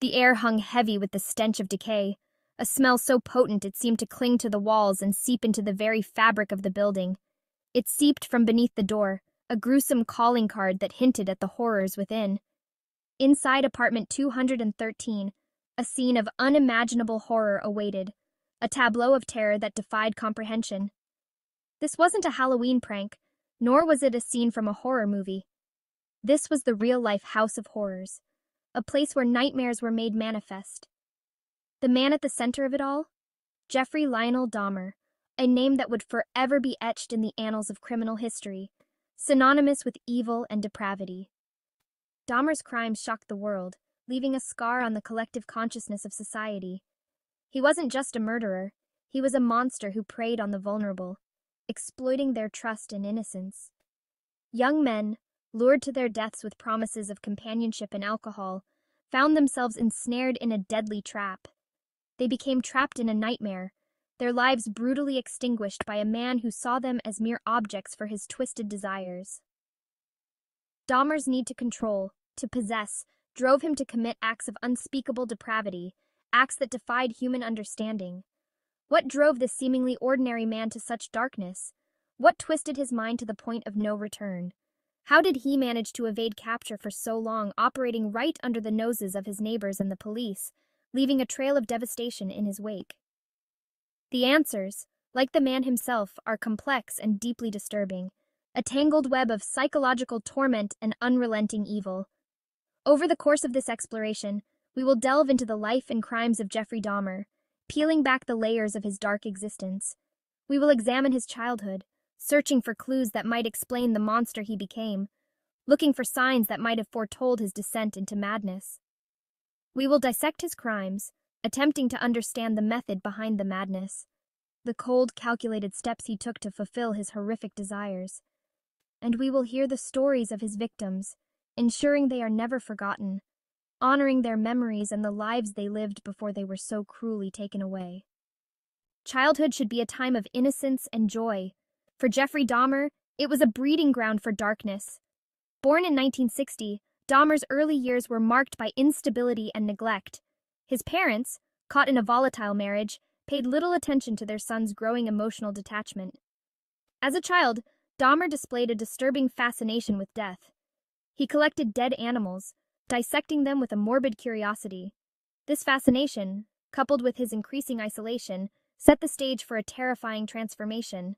The air hung heavy with the stench of decay, a smell so potent it seemed to cling to the walls and seep into the very fabric of the building. It seeped from beneath the door, a gruesome calling card that hinted at the horrors within. Inside apartment 213, a scene of unimaginable horror awaited, a tableau of terror that defied comprehension. This wasn't a Halloween prank, nor was it a scene from a horror movie. This was the real-life House of Horrors, a place where nightmares were made manifest. The man at the center of it all? Jeffrey Lionel Dahmer, a name that would forever be etched in the annals of criminal history, synonymous with evil and depravity. Dahmer's crimes shocked the world, leaving a scar on the collective consciousness of society. He wasn't just a murderer, he was a monster who preyed on the vulnerable, exploiting their trust and innocence. Young men, lured to their deaths with promises of companionship and alcohol, found themselves ensnared in a deadly trap. They became trapped in a nightmare, their lives brutally extinguished by a man who saw them as mere objects for his twisted desires. Dahmer's need to control, to possess, drove him to commit acts of unspeakable depravity, acts that defied human understanding. What drove this seemingly ordinary man to such darkness? What twisted his mind to the point of no return? How did he manage to evade capture for so long, operating right under the noses of his neighbors and the police, leaving a trail of devastation in his wake? The answers, like the man himself, are complex and deeply disturbing, a tangled web of psychological torment and unrelenting evil. Over the course of this exploration, we will delve into the life and crimes of Jeffrey Dahmer, peeling back the layers of his dark existence. We will examine his childhood, searching for clues that might explain the monster he became, looking for signs that might have foretold his descent into madness. We will dissect his crimes, attempting to understand the method behind the madness, the cold, calculated steps he took to fulfill his horrific desires. And we will hear the stories of his victims, ensuring they are never forgotten, honoring their memories and the lives they lived before they were so cruelly taken away. Childhood should be a time of innocence and joy. For Jeffrey Dahmer, it was a breeding ground for darkness. Born in 1960, Dahmer's early years were marked by instability and neglect. His parents, caught in a volatile marriage, paid little attention to their son's growing emotional detachment. As a child, Dahmer displayed a disturbing fascination with death. He collected dead animals, dissecting them with a morbid curiosity. This fascination, coupled with his increasing isolation, set the stage for a terrifying transformation.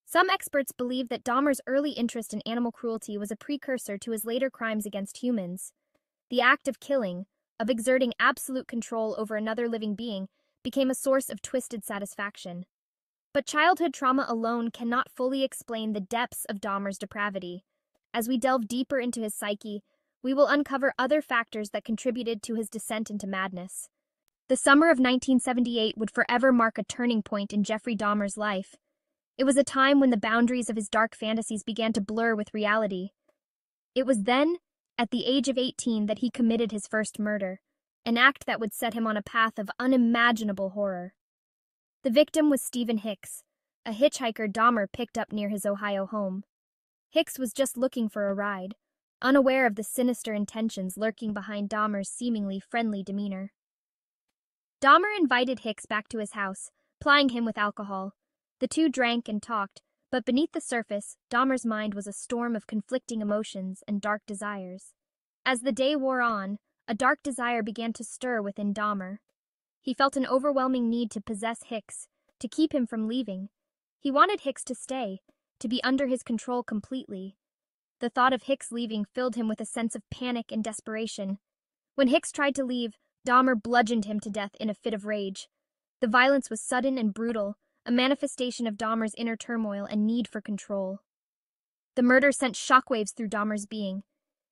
Some experts believe that Dahmer's early interest in animal cruelty was a precursor to his later crimes against humans. The act of killing, of exerting absolute control over another living being, became a source of twisted satisfaction. But childhood trauma alone cannot fully explain the depths of Dahmer's depravity. As we delve deeper into his psyche, we will uncover other factors that contributed to his descent into madness. The summer of 1978 would forever mark a turning point in Jeffrey Dahmer's life. It was a time when the boundaries of his dark fantasies began to blur with reality. It was then, at the age of 18, that he committed his first murder, an act that would set him on a path of unimaginable horror. The victim was Stephen Hicks, a hitchhiker Dahmer picked up near his Ohio home. Hicks was just looking for a ride, unaware of the sinister intentions lurking behind Dahmer's seemingly friendly demeanor. Dahmer invited Hicks back to his house, plying him with alcohol. The two drank and talked, but beneath the surface, Dahmer's mind was a storm of conflicting emotions and dark desires. As the day wore on, a dark desire began to stir within Dahmer. He felt an overwhelming need to possess Hicks, to keep him from leaving. He wanted Hicks to stay, to be under his control completely. The thought of Hicks leaving filled him with a sense of panic and desperation. When Hicks tried to leave, Dahmer bludgeoned him to death in a fit of rage. The violence was sudden and brutal, a manifestation of Dahmer's inner turmoil and need for control. The murder sent shockwaves through Dahmer's being.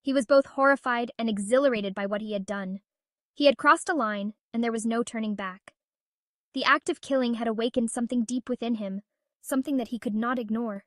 He was both horrified and exhilarated by what he had done. He had crossed a line, and there was no turning back. The act of killing had awakened something deep within him, something that he could not ignore.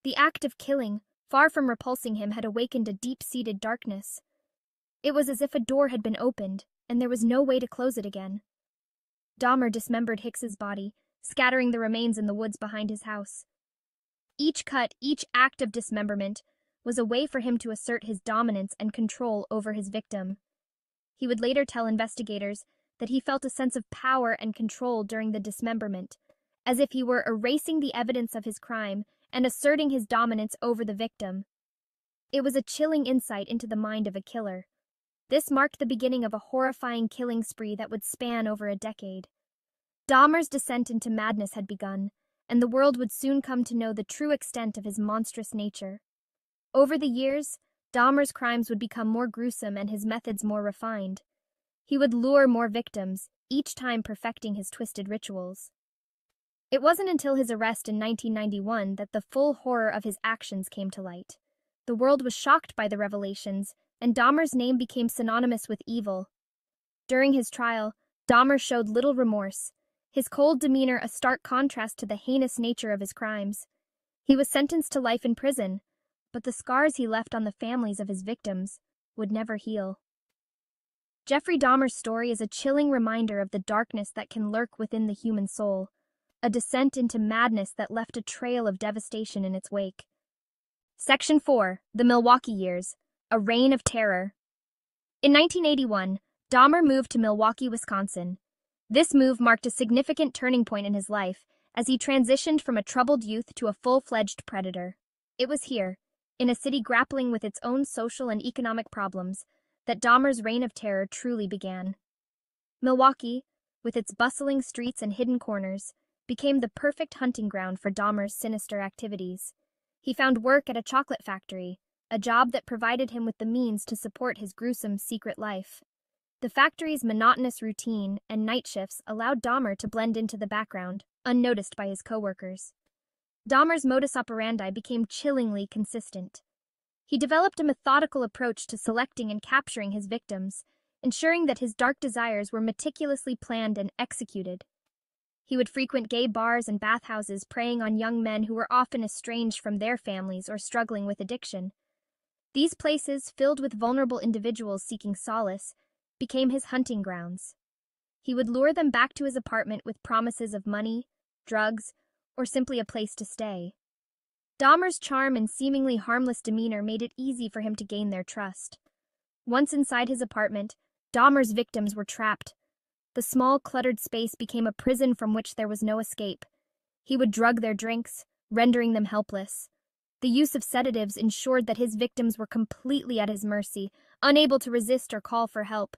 The act of killing, far from repulsing him, had awakened a deep-seated darkness. It was as if a door had been opened, and there was no way to close it again. Dahmer dismembered Hicks's body, scattering the remains in the woods behind his house. Each cut, each act of dismemberment, was a way for him to assert his dominance and control over his victim. He would later tell investigators that he felt a sense of power and control during the dismemberment, as if he were erasing the evidence of his crime and asserting his dominance over the victim. It was a chilling insight into the mind of a killer. This marked the beginning of a horrifying killing spree that would span over a decade. Dahmer's descent into madness had begun, and the world would soon come to know the true extent of his monstrous nature. Over the years, Dahmer's crimes would become more gruesome and his methods more refined. He would lure more victims, each time perfecting his twisted rituals. It wasn't until his arrest in 1991 that the full horror of his actions came to light. The world was shocked by the revelations, and Dahmer's name became synonymous with evil. During his trial, Dahmer showed little remorse, his cold demeanor a stark contrast to the heinous nature of his crimes. He was sentenced to life in prison, but the scars he left on the families of his victims would never heal. Jeffrey Dahmer's story is a chilling reminder of the darkness that can lurk within the human soul, a descent into madness that left a trail of devastation in its wake. Section 4. The Milwaukee Years. A Reign of Terror. In 1981, Dahmer moved to Milwaukee, Wisconsin. This move marked a significant turning point in his life as he transitioned from a troubled youth to a full-fledged predator. It was here, in a city grappling with its own social and economic problems, that Dahmer's reign of terror truly began. Milwaukee, with its bustling streets and hidden corners, became the perfect hunting ground for Dahmer's sinister activities. He found work at a chocolate factory, a job that provided him with the means to support his gruesome secret life. The factory's monotonous routine and night shifts allowed Dahmer to blend into the background, unnoticed by his coworkers. Dahmer's modus operandi became chillingly consistent. He developed a methodical approach to selecting and capturing his victims, ensuring that his dark desires were meticulously planned and executed. He would frequent gay bars and bathhouses, preying on young men who were often estranged from their families or struggling with addiction. These places, filled with vulnerable individuals seeking solace, became his hunting grounds. He would lure them back to his apartment with promises of money, drugs, or simply a place to stay. Dahmer's charm and seemingly harmless demeanor made it easy for him to gain their trust. Once inside his apartment, Dahmer's victims were trapped. The small, cluttered space became a prison from which there was no escape. He would drug their drinks, rendering them helpless. The use of sedatives ensured that his victims were completely at his mercy, unable to resist or call for help.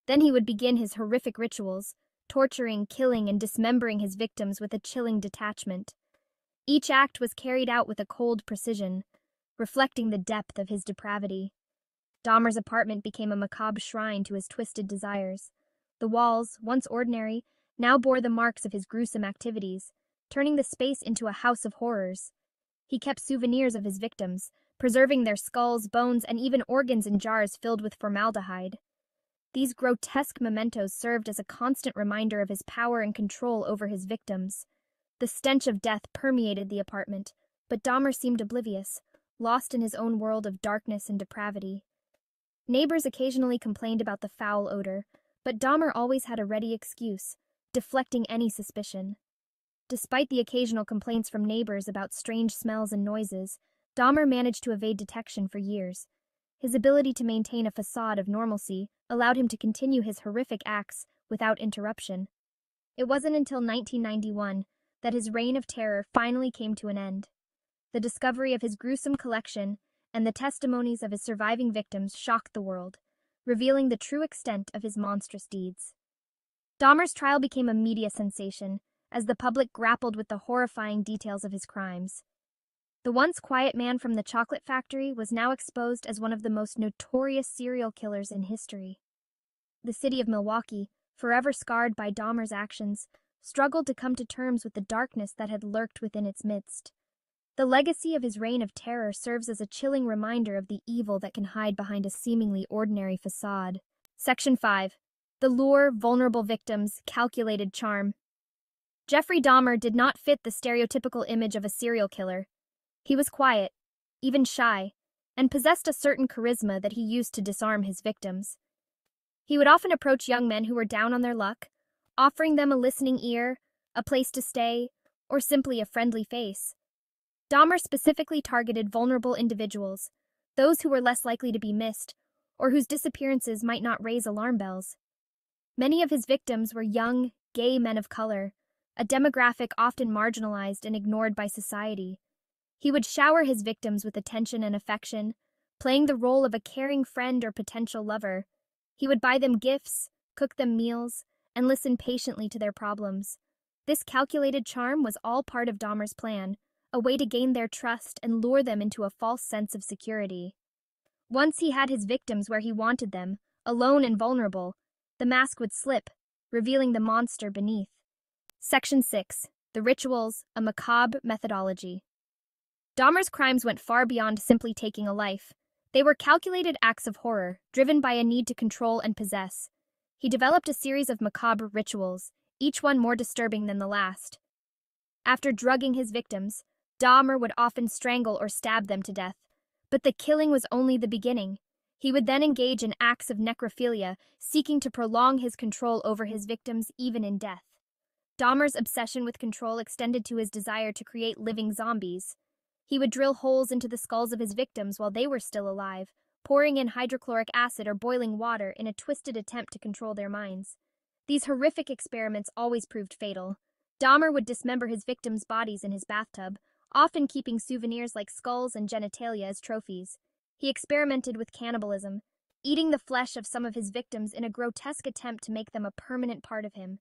Then he would begin his horrific rituals, torturing, killing, and dismembering his victims with a chilling detachment. Each act was carried out with a cold precision, reflecting the depth of his depravity. Dahmer's apartment became a macabre shrine to his twisted desires. The walls, once ordinary, now bore the marks of his gruesome activities, turning the space into a house of horrors. He kept souvenirs of his victims, preserving their skulls, bones, and even organs in jars filled with formaldehyde. These grotesque mementos served as a constant reminder of his power and control over his victims. The stench of death permeated the apartment, but Dahmer seemed oblivious, lost in his own world of darkness and depravity. Neighbors occasionally complained about the foul odor, but Dahmer always had a ready excuse, deflecting any suspicion. Despite the occasional complaints from neighbors about strange smells and noises, Dahmer managed to evade detection for years. His ability to maintain a facade of normalcy allowed him to continue his horrific acts without interruption. It wasn't until 1991 that his reign of terror finally came to an end. The discovery of his gruesome collection and the testimonies of his surviving victims shocked the world, revealing the true extent of his monstrous deeds. Dahmer's trial became a media sensation as the public grappled with the horrifying details of his crimes. The once quiet man from the chocolate factory was now exposed as one of the most notorious serial killers in history. The city of Milwaukee, forever scarred by Dahmer's actions, struggled to come to terms with the darkness that had lurked within its midst. The legacy of his reign of terror serves as a chilling reminder of the evil that can hide behind a seemingly ordinary facade. Section 5. The lure, vulnerable victims, calculated charm. Jeffrey Dahmer did not fit the stereotypical image of a serial killer. He was quiet, even shy, and possessed a certain charisma that he used to disarm his victims. He would often approach young men who were down on their luck, offering them a listening ear, a place to stay, or simply a friendly face. Dahmer specifically targeted vulnerable individuals, those who were less likely to be missed, or whose disappearances might not raise alarm bells. Many of his victims were young, gay men of color, a demographic often marginalized and ignored by society. He would shower his victims with attention and affection, playing the role of a caring friend or potential lover. He would buy them gifts, cook them meals, and listen patiently to their problems. This calculated charm was all part of Dahmer's plan, a way to gain their trust and lure them into a false sense of security. Once he had his victims where he wanted them, alone and vulnerable, the mask would slip, revealing the monster beneath. Section 6. The Rituals, a Macabre Methodology. Dahmer's crimes went far beyond simply taking a life. They were calculated acts of horror, driven by a need to control and possess. He developed a series of macabre rituals, each one more disturbing than the last. After drugging his victims, Dahmer would often strangle or stab them to death. But the killing was only the beginning. He would then engage in acts of necrophilia, seeking to prolong his control over his victims even in death. Dahmer's obsession with control extended to his desire to create living zombies. He would drill holes into the skulls of his victims while they were still alive, pouring in hydrochloric acid or boiling water in a twisted attempt to control their minds. These horrific experiments always proved fatal. Dahmer would dismember his victims' bodies in his bathtub, often keeping souvenirs like skulls and genitalia as trophies. He experimented with cannibalism, eating the flesh of some of his victims in a grotesque attempt to make them a permanent part of him.